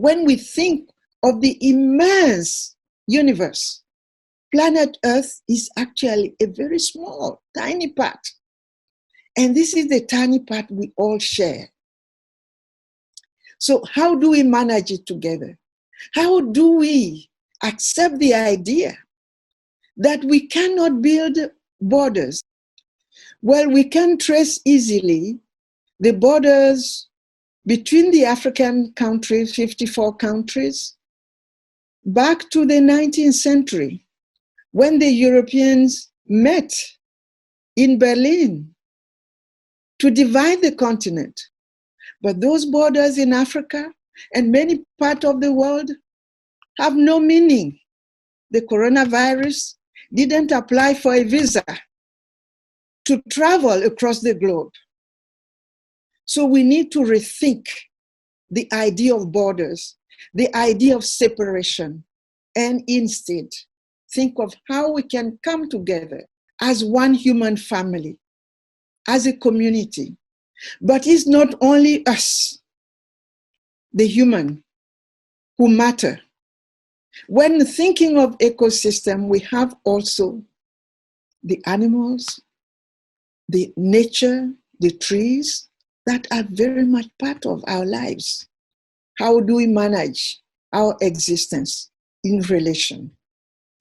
when we think of the immense universe, planet Earth is actually a very small, tiny part. And this is the tiny part we all share. So how do we manage it together? How do we accept the idea that we cannot build borders? Well, we can trace easily the borders between the African countries, 54 countries, back to the 19th century, when the Europeans met in Berlin to divide the continent. But those borders in Africa and many parts of the world have no meaning. The coronavirus didn't apply for a visa to travel across the globe. So we need to rethink the idea of borders, the idea of separation, and instead think of how we can come together as one human family, as a community. But it's not only us, the human, who matter. When thinking of ecosystem, we have also the animals, the nature, the trees, that are very much part of our lives. How do we manage our existence in relation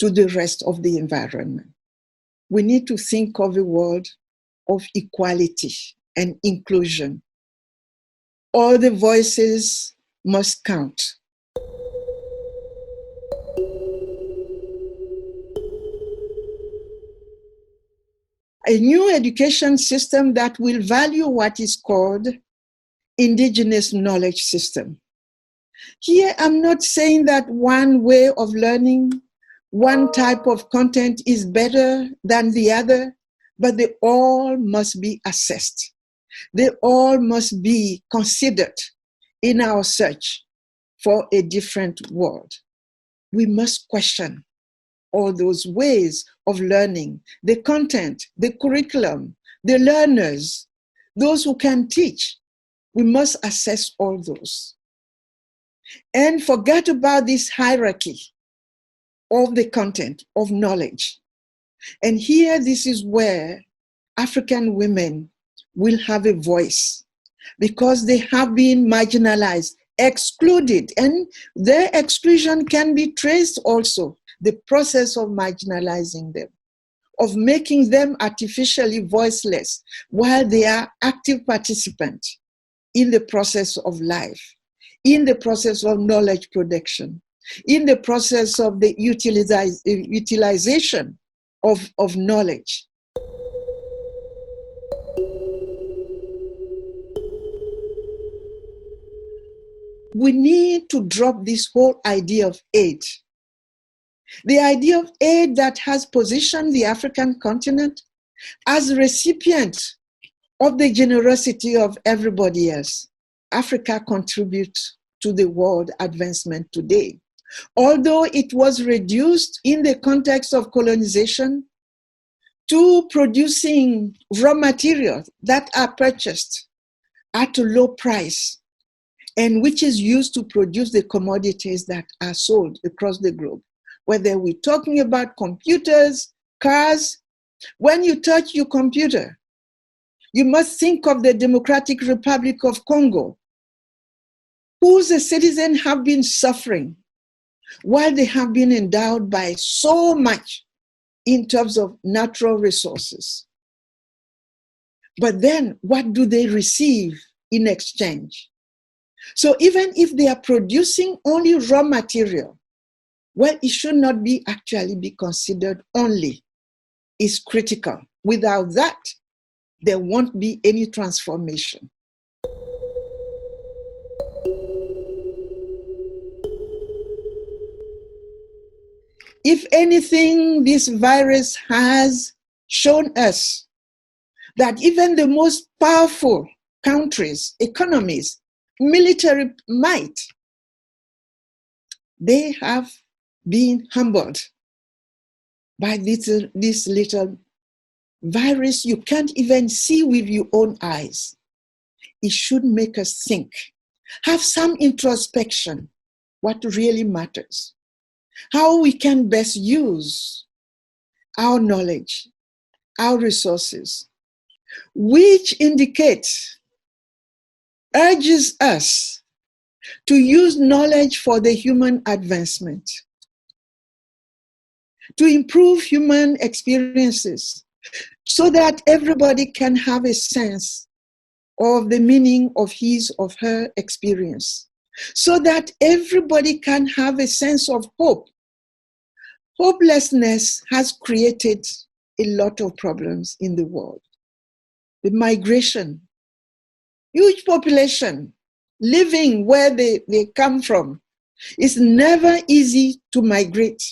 to the rest of the environment? We need to think of a world of equality and inclusion. All the voices must count. A new education system that will value what is called indigenous knowledge system. Here, I'm not saying that one way of learning, one type of content is better than the other, but they all must be assessed. They all must be considered in our search for a different world. We must question all those ways of learning, the content, the curriculum, the learners, those who can teach. We must assess all those. And forget about this hierarchy of the content, of knowledge. And here, this is where African women will have a voice, because they have been marginalized, excluded, and their exclusion can be traced also, the process of marginalizing them, of making them artificially voiceless while they are active participants in the process of life, in the process of knowledge production, in the process of the utilization of knowledge. We need to drop this whole idea of aid. The idea of aid that has positioned the African continent as recipient of the generosity of everybody else. Africa contributes to the world advancement today. Although it was reduced in the context of colonization to producing raw materials that are purchased at a low price and which is used to produce the commodities that are sold across the globe. Whether we're talking about computers, cars, when you touch your computer, you must think of the Democratic Republic of Congo, whose citizens have been suffering while they have been endowed by so much in terms of natural resources. But then what do they receive in exchange? So even if they are producing only raw material, well, it should not be actually be considered only. It's critical. Without that, there won't be any transformation. If anything, this virus has shown us that even the most powerful countries, economies, military might, they have been humbled by this little virus you can't even see with your own eyes. It should make us think, have some introspection, what really matters, how we can best use our knowledge, our resources, which urges us to use knowledge for the human advancement, to improve human experiences so that everybody can have a sense of the meaning of his or her experience, so that everybody can have a sense of hope. Hopelessness has created a lot of problems in the world. The migration, huge population living where they come from. It's never easy to migrate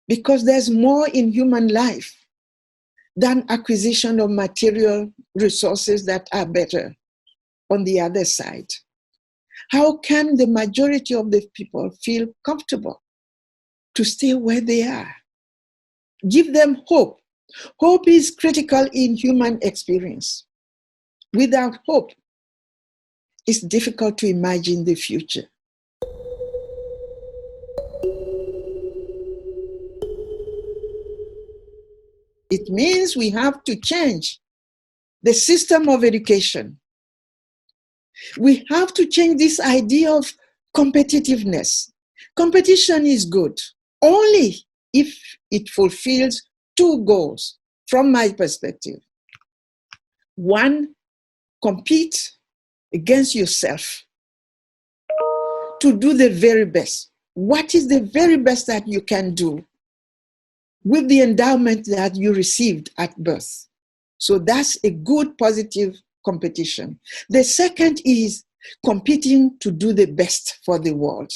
because there's more in human life than acquisition of material resources that are better on the other side. How can the majority of the people feel comfortable to stay where they are? Give them hope. Hope is critical in human experience. Without hope, it's difficult to imagine the future. It means we have to change the system of education. We have to change this idea of competitiveness. Competition is good only if it fulfills two goals from my perspective. One, compete against yourself to do the very best. What is the very best that you can do with the endowment that you received at birth? So that's a good, positive competition. The second is competing to do the best for the world.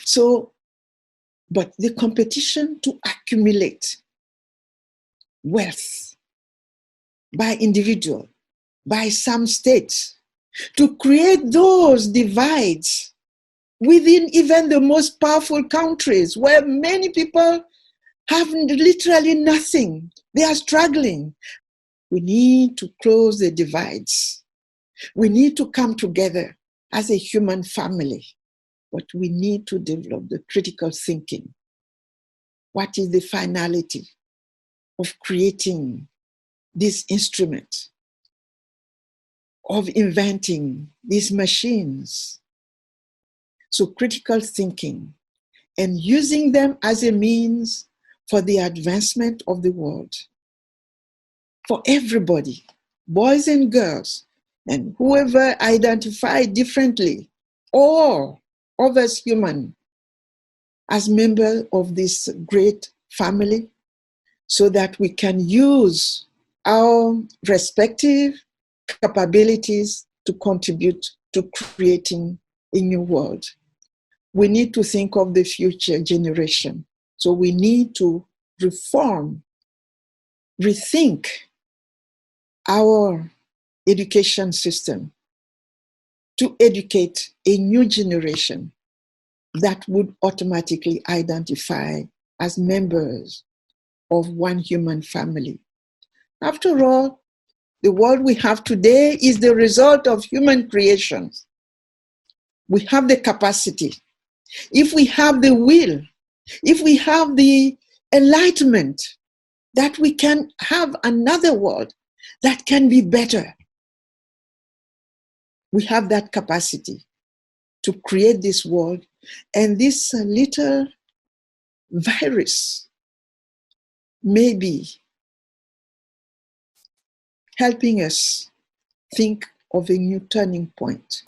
So, but the competition to accumulate wealth by individual, by some states, to create those divides within even the most powerful countries where many people have literally nothing. They are struggling. We need to close the divides. We need to come together as a human family, but we need to develop the critical thinking. What is the finality of creating this instrument, of inventing these machines? So critical thinking and using them as a means for the advancement of the world. For everybody, boys and girls, and whoever identify differently, or of us human, as members of this great family, so that we can use our respective capabilities to contribute to creating a new world. We need to think of the future generation. So we need to reform, rethink our education system to educate a new generation that would automatically identify as members of one human family. After all, the world we have today is the result of human creations. We have the capacity. If we have the will, if we have the enlightenment, that we can have another world that can be better. We have that capacity to create this world, and this little virus may be helping us think of a new turning point.